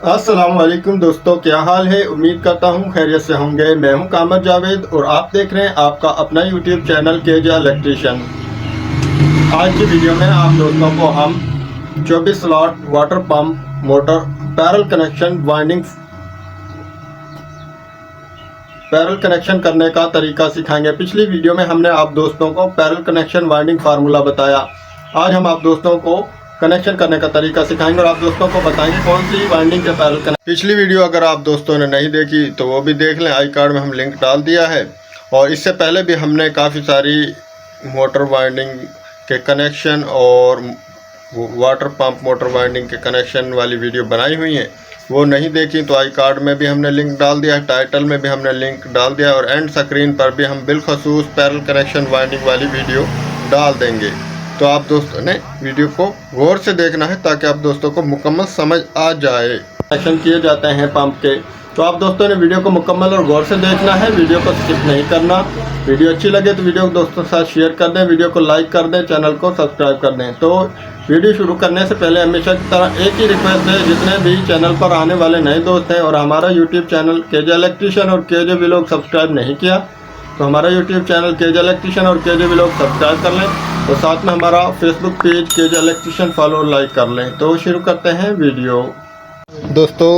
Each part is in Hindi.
अस्सलाम वालेकुम दोस्तों, क्या हाल है। उम्मीद करता हूँ खैरियत से होंगे। मैं हूँ कामर जावेद और आप देख रहे हैं आपका अपना यूट्यूब चैनल केजा इलेक्ट्रीशियन। आज की वीडियो में आप दोस्तों को हम 24 slot water pump motor parallel connection करने का तरीका सिखाएंगे। पिछली वीडियो में हमने आप दोस्तों को पैरल कनेक्शन वाइंडिंग फार्मूला बताया। आज हम आप दोस्तों को कनेक्शन करने का तरीका सिखाएंगे और आप दोस्तों को बताएंगे कौन सी वाइंडिंग के पैरल कनेक्शन। पिछली वीडियो अगर आप दोस्तों ने नहीं देखी तो वो भी देख लें, आई कार्ड में हम लिंक डाल दिया है। और इससे पहले भी हमने काफ़ी सारी मोटर वाइंडिंग के कनेक्शन और वाटर पंप मोटर वाइंडिंग के कनेक्शन वाली वीडियो बनाई हुई हैं। वो नहीं देखी तो आई कार्ड में भी हमने लिंक डाल दिया है, टाइटल में भी हमने लिंक डाल दिया है और एंड स्क्रीन पर भी हम बिलखसूस पैरल कनेक्शन वाइंडिंग वाली वीडियो डाल देंगे। तो आप दोस्तों ने वीडियो को गौर से देखना है ताकि आप दोस्तों को मुकम्मल समझ आ जाए। कनेक्शन किए जाते हैं पंप के, तो आप दोस्तों ने वीडियो को मुकम्मल और गौर से देखना है, वीडियो को स्किप नहीं करना। वीडियो अच्छी लगे तो वीडियो को दोस्तों के साथ शेयर कर दें, वीडियो को लाइक कर दें, चैनल को सब्सक्राइब कर दें। तो वीडियो शुरू करने से पहले हमेशा की तरह एक ही रिक्वेस्ट है, जितने भी चैनल पर आने वाले नए दोस्त हैं और हमारा यूट्यूब चैनल केजा इलेक्ट्रीशियन और केजे व्लॉग सब्सक्राइब नहीं किया तो हमारा यूट्यूब चैनल केजा इलेक्ट्रीशियन और केजे व्लॉग सब्सक्राइब कर लें और साथ में हमारा फेसबुक पेज केजा इलेक्ट्रीशियन फॉलो और लाइक कर लें। तो शुरू करते हैं वीडियो। दोस्तों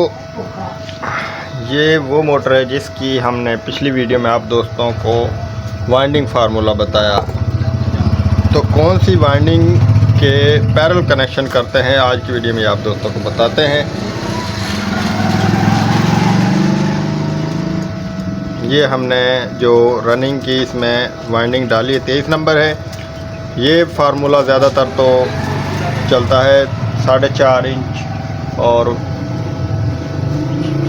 ये वो मोटर है जिसकी हमने पिछली वीडियो में आप दोस्तों को वाइंडिंग फार्मूला बताया। तो कौन सी वाइंडिंग के पैरेलल कनेक्शन करते हैं आज की वीडियो में आप दोस्तों को बताते हैं। ये हमने जो रनिंग की इसमें वाइंडिंग डाली है 23 नंबर है। ये फार्मूला ज़्यादातर तो चलता है 4.5 इंच और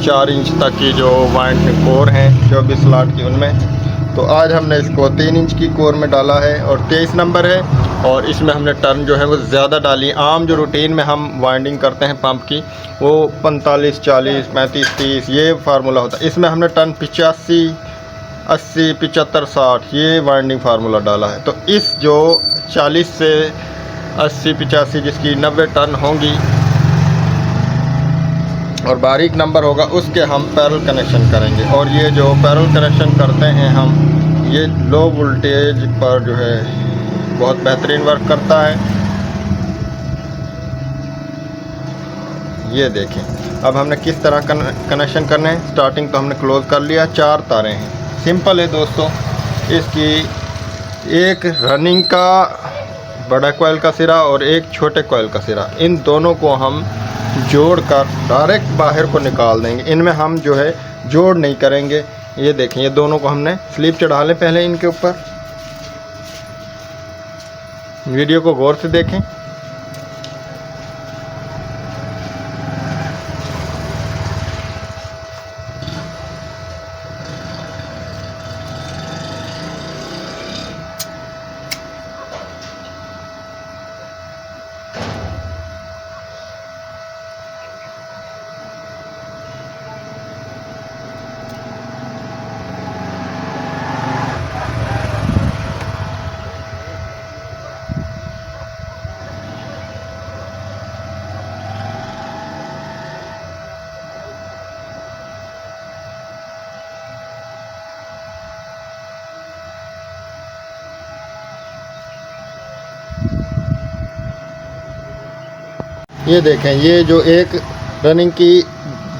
4 इंच तक की जो वाइंडिंग कोर हैं 24 स्लॉट की, उनमें। तो आज हमने इसको 3 इंच की कोर में डाला है और 23 नंबर है और इसमें हमने टर्न जो है वो ज़्यादा डाली। आम जो रूटीन में हम वाइंडिंग करते हैं पंप की वो 45, 40, 35, 30 ये फार्मूला होता है। इसमें हमने टर्न 85, 80, 75, 60 ये वाइंडिंग फार्मूला डाला है। तो इस जो 40 से 80, 85 जिसकी 90 टर्न होंगी और बारीक नंबर होगा उसके हम पैरेलल कनेक्शन करेंगे। और ये जो पैरेलल कनेक्शन करते हैं हम, ये लो वोल्टेज पर जो है बहुत बेहतरीन वर्क करता है। ये देखें, अब हमने किस तरह कनेक्शन करने हैं। स्टार्टिंग तो हमने क्लोज कर लिया, 4 तारें हैं, सिंपल है दोस्तों। इसकी एक रनिंग का बड़ा कॉइल का सिरा और एक छोटे कॉइल का सिरा, इन दोनों को हम जोड़कर डायरेक्ट बाहर को निकाल देंगे। इनमें हम जो है जोड़ नहीं करेंगे। ये देखें, ये दोनों को हमने स्लिप चढ़ा लें पहले इनके ऊपर। वीडियो को गौर से देखें। ये देखें, ये जो एक रनिंग की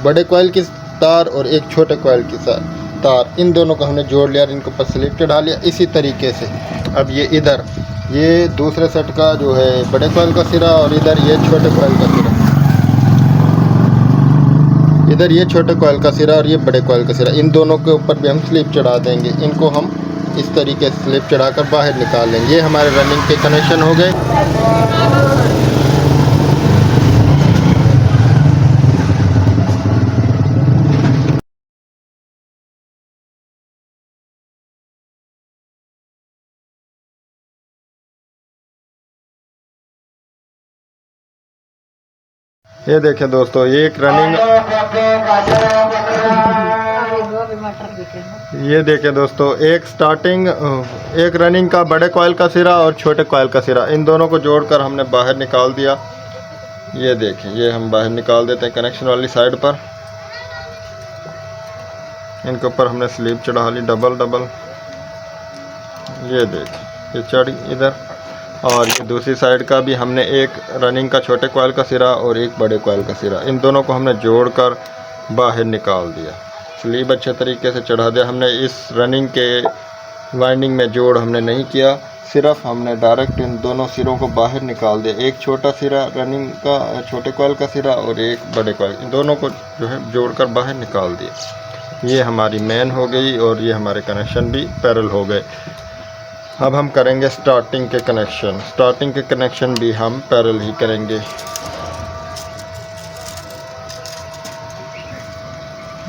बड़े कॉइल की तार और एक छोटे कॉइल की तार, इन दोनों को हमने जोड़ लिया और इनको पर स्लिप चढ़ा लिया। इसी तरीके से अब ये इधर ये दूसरे सेट का जो है बड़े कॉइल का सिरा और इधर ये छोटे कॉइल का सिरा, इधर ये छोटे कॉइल का सिरा और ये बड़े कॉइल का सिरा, इन दोनों के ऊपर भी हम स्लिप चढ़ा देंगे। इनको हम इस तरीके से स्लिप चढ़ाकर बाहर निकाल लेंगे। ये हमारे रनिंग के कनेक्शन हो गए। ये देखें दोस्तों, ये एक रनिंग, ये देखें दोस्तों, एक स्टार्टिंग एक रनिंग का बड़े कॉइल का सिरा और छोटे कॉइल का सिरा, इन दोनों को जोड़कर हमने बाहर निकाल दिया। ये देखें, ये हम बाहर निकाल देते हैं कनेक्शन वाली साइड पर। इनके ऊपर हमने स्लीप चढ़ा ली डबल। ये देखें, ये चढ़ इधर। और ये दूसरी साइड का भी हमने एक रनिंग का छोटे कॉइल का सिरा और एक बड़े कॉइल का सिरा, इन दोनों को हमने जोड़कर बाहर निकाल दिया। स्लीब अच्छे तरीके से चढ़ा दिया हमने। इस रनिंग के वाइंडिंग में जोड़ हमने नहीं किया, सिर्फ हमने डायरेक्ट इन दोनों सिरों को बाहर निकाल दिया। एक छोटा सिरा रनिंग का छोटे कॉइल का सिरा और एक बड़े कॉइल, इन दोनों को जो है जोड़कर बाहर निकाल दिया। ये हमारी मेन हो गई और ये हमारे कनेक्शन भी पैरेलल हो गए। अब हम करेंगे स्टार्टिंग के कनेक्शन। स्टार्टिंग के कनेक्शन भी हम पैरेलल ही करेंगे।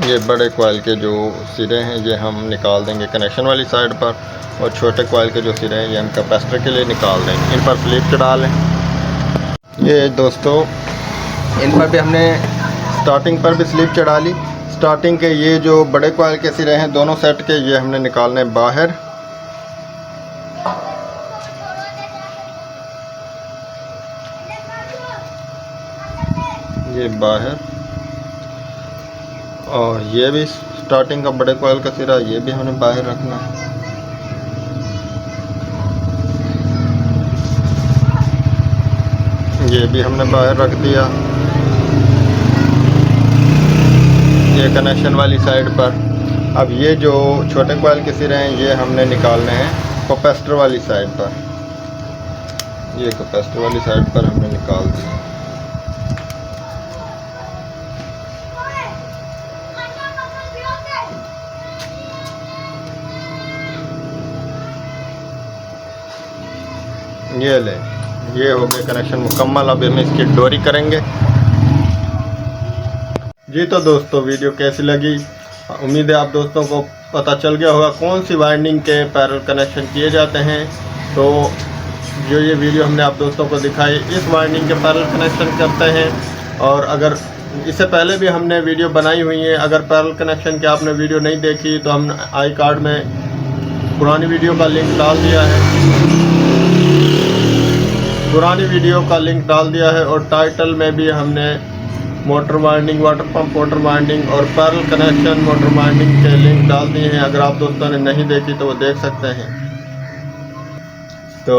ये बड़े कॉइल के जो सिरे हैं ये हम निकाल देंगे कनेक्शन वाली साइड पर, और छोटे कॉइल के जो सिरे हैं ये हम कैपेसिटर के लिए निकाल देंगे। इन पर स्लीप चढ़ा लें। ये दोस्तों, इन पर भी हमने स्टार्टिंग पर भी स्लीप चढ़ा ली। स्टार्टिंग के ये जो बड़े कॉइल के सिरे हैं दोनों सेट के, ये हमने निकालने बाहर। ये बाहर, और ये भी स्टार्टिंग का बड़े कॉइल का सिरा, ये भी हमने बाहर रखना है। ये भी हमने बाहर रख दिया। ये कनेक्शन वाली साइड पर। अब ये जो छोटे कॉइल के सिरे हैं ये हमने निकालने हैं कैपेसिटर वाली साइड पर। ये कैपेसिटर वाली साइड पर हमने निकाल दिया। ये ले, ये हो गए कनेक्शन मुकम्मल। अब हम इसकी डोरी करेंगे। जी तो दोस्तों, वीडियो कैसी लगी? उम्मीद है आप दोस्तों को पता चल गया होगा कौन सी वाइंडिंग के पैरेलल कनेक्शन किए जाते हैं। तो जो ये वीडियो हमने आप दोस्तों को दिखाई, इस वाइंडिंग के पैरेलल कनेक्शन करते हैं। और अगर इससे पहले भी हमने वीडियो बनाई हुई है, अगर पैरेलल कनेक्शन की आपने वीडियो नहीं देखी तो हम आई कार्ड में पुरानी वीडियो का लिंक डाल दिया है। पुरानी वीडियो का लिंक डाल दिया है, और टाइटल में भी हमने motor winding, water pump motor winding और पैरेलल कनेक्शन मोटर वाइंडिंग के लिंक डाल दिए हैं। अगर आप दोस्तों ने नहीं देखी तो वो देख सकते हैं। तो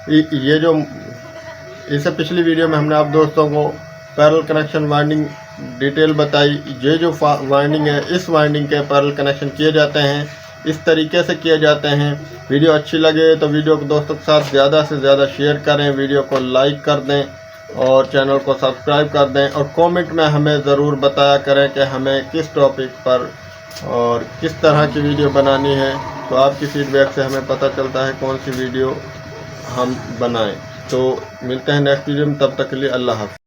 ये जो इससे पिछली वीडियो में हमने आप दोस्तों को पैरेलल कनेक्शन वाइंडिंग डिटेल बताई। ये जो वाइंडिंग है, इस वाइंडिंग के पैरेलल कनेक्शन किए जाते हैं, इस तरीके से किए जाते हैं। वीडियो अच्छी लगे तो वीडियो को दोस्तों के साथ ज़्यादा से ज़्यादा शेयर करें, वीडियो को लाइक कर दें और चैनल को सब्सक्राइब कर दें। और कमेंट में हमें ज़रूर बताया करें कि हमें किस टॉपिक पर और किस तरह की वीडियो बनानी है। तो आपकी फीडबैक से हमें पता चलता है कौन सी वीडियो हम बनाएं। तो मिलते हैं नेक्स्ट वीडियो में, तब तक के लिए अल्लाह हाफ़िज़।